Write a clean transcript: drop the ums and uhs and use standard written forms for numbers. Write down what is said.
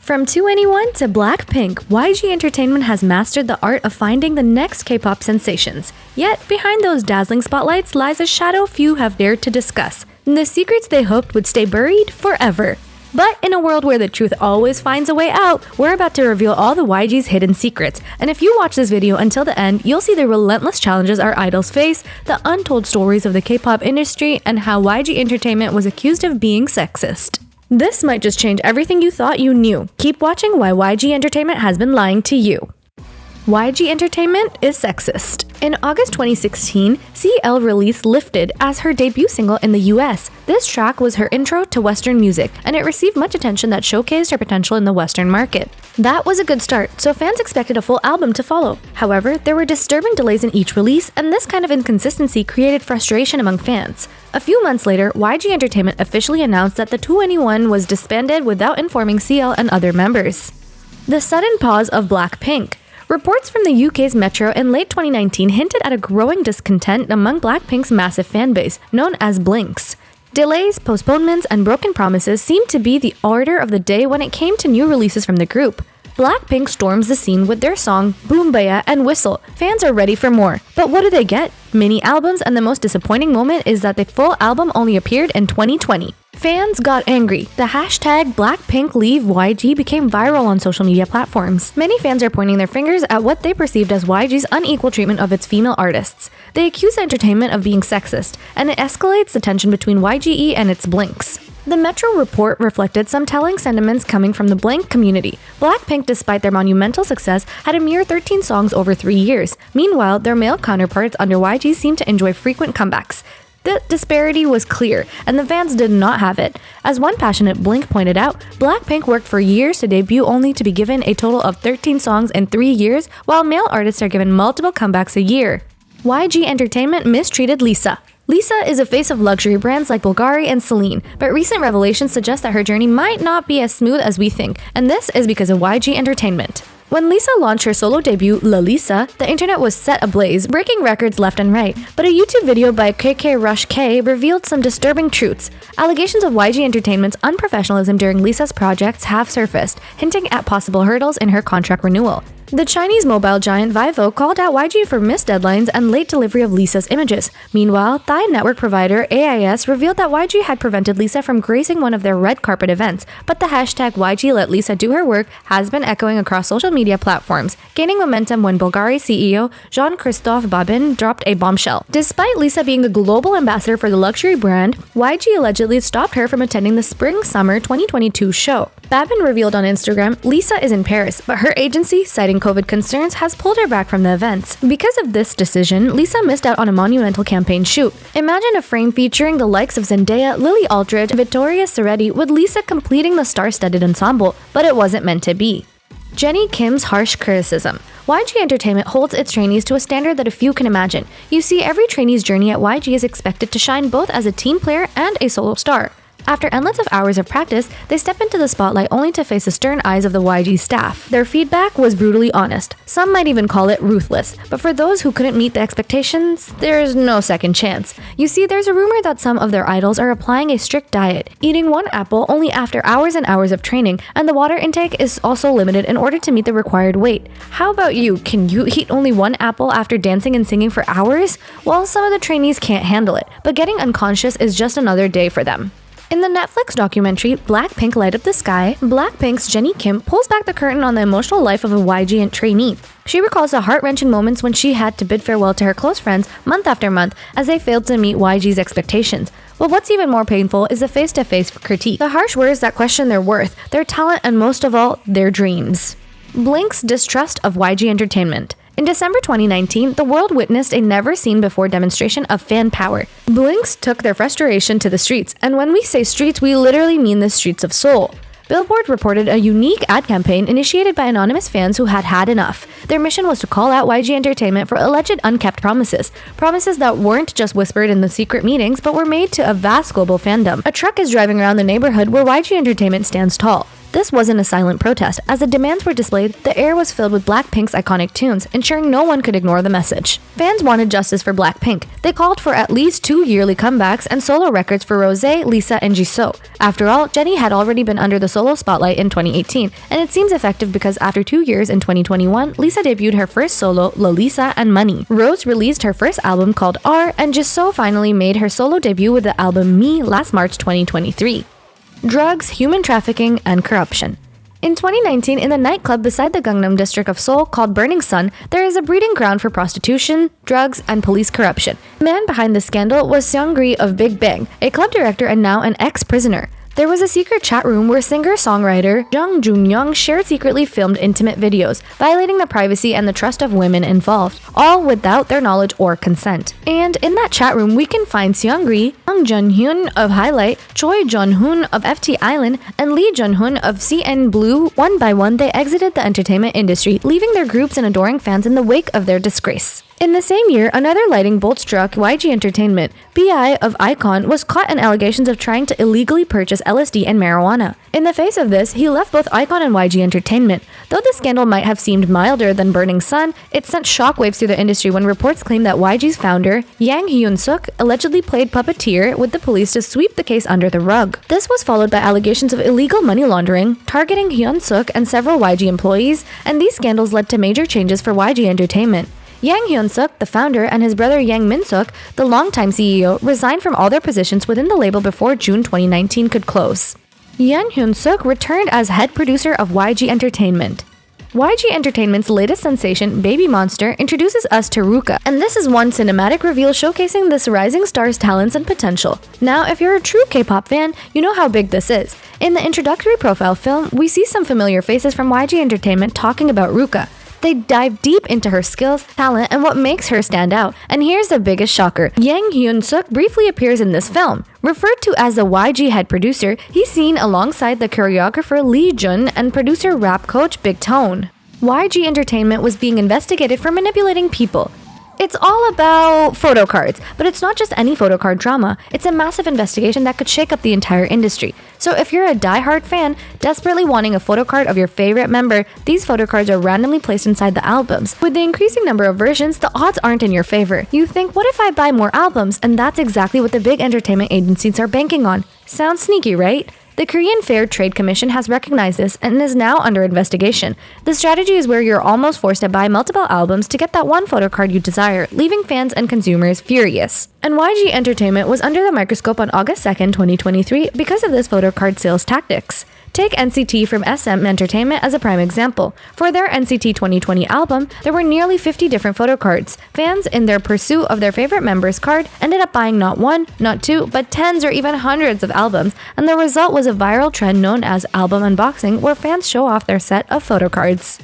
From 2NE1 to Blackpink, YG Entertainment has mastered the art of finding the next K-pop sensations. Yet, behind those dazzling spotlights lies a shadow few have dared to discuss, the secrets they hoped would stay buried forever. But in a world where the truth always finds a way out, we're about to reveal all the YG's hidden secrets. And if you watch this video until the end, you'll see the relentless challenges our idols face, the untold stories of the K-pop industry, and how YG Entertainment was accused of being sexist. This might just change everything you thought you knew. Keep watching why YG Entertainment has been lying to you. YG Entertainment is sexist. In August 2016, CL released Lifted as her debut single in the US. This track was her intro to Western music, and it received much attention that showcased her potential in the Western market. That was a good start, so fans expected a full album to follow. However, there were disturbing delays in each release, and this kind of inconsistency created frustration among fans. A few months later, YG Entertainment officially announced that the 2NE1 was disbanded without informing CL and other members. The sudden pause of Blackpink. Reports from the UK's Metro in late 2019 hinted at a growing discontent among Blackpink's massive fanbase, known as Blinks. Delays, postponements, and broken promises seemed to be the order of the day when it came to new releases from the group. Blackpink storms the scene with their song Boom Baya and Whistle. Fans are ready for more. But what do they get? Mini albums, and the most disappointing moment is that the full album only appeared in 2020. Fans got angry. The hashtag BlackpinkLeaveYG became viral on social media platforms. Many fans are pointing their fingers at what they perceived as YG's unequal treatment of its female artists. They accuse the entertainment of being sexist, and it escalates the tension between YGE and its Blinks. The Metro report reflected some telling sentiments coming from the Blink community. Blackpink, despite their monumental success, had a mere 13 songs over 3 years. Meanwhile, their male counterparts under YG seemed to enjoy frequent comebacks. The disparity was clear, and the fans did not have it. As one passionate Blink pointed out, Blackpink worked for years to debut only to be given a total of 13 songs in 3 years, while male artists are given multiple comebacks a year. YG Entertainment mistreated Lisa. Lisa is a face of luxury brands like Bulgari and Celine, but recent revelations suggest that her journey might not be as smooth as we think, and this is because of YG Entertainment. When Lisa launched her solo debut, La Lisa, the internet was set ablaze, breaking records left and right. But a YouTube video by KK Rush K revealed some disturbing truths. Allegations of YG Entertainment's unprofessionalism during Lisa's projects have surfaced, hinting at possible hurdles in her contract renewal. The Chinese mobile giant Vivo called out YG for missed deadlines and late delivery of Lisa's images. Meanwhile, Thai network provider AIS revealed that YG had prevented Lisa from gracing one of their red carpet events, but the hashtag YG let Lisa do her work has been echoing across social media platforms, gaining momentum when Bulgari CEO Jean-Christophe Babin dropped a bombshell. Despite Lisa being the global ambassador for the luxury brand, YG allegedly stopped her from attending the Spring-Summer 2022 show. Babin revealed on Instagram, Lisa is in Paris, but her agency, citing COVID concerns, has pulled her back from the events. Because of this decision, Lisa missed out on a monumental campaign shoot. Imagine a frame featuring the likes of Zendaya, Lily Aldridge, and Victoria Ceretti, with Lisa completing the star-studded ensemble, but it wasn't meant to be. Jennie Kim's harsh criticism. YG Entertainment holds its trainees to a standard that a few can imagine. You see, every trainee's journey at YG is expected to shine both as a team player and a solo star. After endless of hours of practice, they step into the spotlight only to face the stern eyes of the YG staff. Their feedback was brutally honest. Some might even call it ruthless. But for those who couldn't meet the expectations, there's no second chance. You see, there's a rumor that some of their idols are applying a strict diet, eating one apple only after hours and hours of training, and the water intake is also limited in order to meet the required weight. How about you? Can you eat only one apple after dancing and singing for hours? Well, some of the trainees can't handle it, but getting unconscious is just another day for them. In the Netflix documentary Blackpink Light Up the Sky, Blackpink's Jennie Kim pulls back the curtain on the emotional life of a YG trainee. She recalls the heart-wrenching moments when she had to bid farewell to her close friends month after month as they failed to meet YG's expectations. But what's even more painful is the face-to-face critique, the harsh words that question their worth, their talent, and most of all, their dreams. Blink's distrust of YG Entertainment. In December 2019, the world witnessed a never-seen-before demonstration of fan power. Blinks took their frustration to the streets, and when we say streets, we literally mean the streets of Seoul. Billboard reported a unique ad campaign initiated by anonymous fans who had had enough. Their mission was to call out YG Entertainment for alleged unkept promises that weren't just whispered in the secret meetings but were made to a vast global fandom. A truck is driving around the neighborhood where YG Entertainment stands tall. This wasn't a silent protest. As the demands were displayed, the air was filled with Blackpink's iconic tunes, ensuring no one could ignore the message. Fans wanted justice for Blackpink. They called for at least 2 yearly comebacks and solo records for Rosé, Lisa, and Jisoo. After all, Jennie had already been under the solo spotlight in 2018, and it seems effective because after 2 years in 2021, Lisa debuted her first solo, Lolisa and Money. Rose released her first album called R, and Jisoo finally made her solo debut with the album Me last March 2023. Drugs, human trafficking, and corruption. In 2019, in the nightclub beside the Gangnam district of Seoul called Burning Sun, there is a breeding ground for prostitution, drugs, and police corruption. The man behind the scandal was Seungri of Big Bang, a club director and now an ex-prisoner. There was a secret chat room where singer-songwriter Jung Joon-young shared secretly filmed intimate videos, violating the privacy and the trust of women involved, all without their knowledge or consent. And in that chat room, we can find Seungri, Jung Jun-hyun of Highlight, Choi Jun-hoon of FT Island, and Lee Jun-hoon of CN Blue. One by one, they exited the entertainment industry, leaving their groups and adoring fans in the wake of their disgrace. In the same year, another lightning bolt struck YG Entertainment. BI of iKON was caught in allegations of trying to illegally purchase LSD and marijuana. In the face of this, he left both iKON and YG Entertainment. Though the scandal might have seemed milder than Burning Sun, it sent shockwaves through the industry when reports claimed that YG's founder, Yang Hyun-suk, allegedly played puppeteer with the police to sweep the case under the rug. This was followed by allegations of illegal money laundering, targeting Hyun-suk and several YG employees, and these scandals led to major changes for YG Entertainment. Yang Hyun-suk, the founder, and his brother Yang Min-suk, the longtime CEO, resigned from all their positions within the label before June 2019 could close. Yang Hyun-suk returned as head producer of YG Entertainment. YG Entertainment's latest sensation, Baby Monster, introduces us to Ruka, and this is one cinematic reveal showcasing this rising star's talents and potential. Now, if you're a true K-pop fan, you know how big this is. In the introductory profile film, we see some familiar faces from YG Entertainment talking about Ruka. They dive deep into her skills, talent, and what makes her stand out. And here's the biggest shocker. Yang Hyun-suk briefly appears in this film. Referred to as the YG head producer, he's seen alongside the choreographer Lee Jun and producer rap coach Big Tone. YG Entertainment was being investigated for manipulating people. It's all about photo cards, but it's not just any photo card drama. It's a massive investigation that could shake up the entire industry. So if you're a die-hard fan, desperately wanting a photo card of your favorite member, these photo cards are randomly placed inside the albums. With the increasing number of versions, the odds aren't in your favor. You think, what if I buy more albums? And that's exactly what the big entertainment agencies are banking on. Sounds sneaky, right? The Korean Fair Trade Commission has recognized this and is now under investigation. The strategy is where you're almost forced to buy multiple albums to get that one photo card you desire, leaving fans and consumers furious. And YG Entertainment was under the microscope on August 2nd, 2023 because of this photo card sales tactics. Take NCT from SM Entertainment as a prime example. For their NCT 2020 album, there were nearly 50 different photo cards. Fans, in their pursuit of their favorite member's card, ended up buying not one, not two, but tens or even hundreds of albums, and the result was a viral trend known as album unboxing, where fans show off their set of photo cards.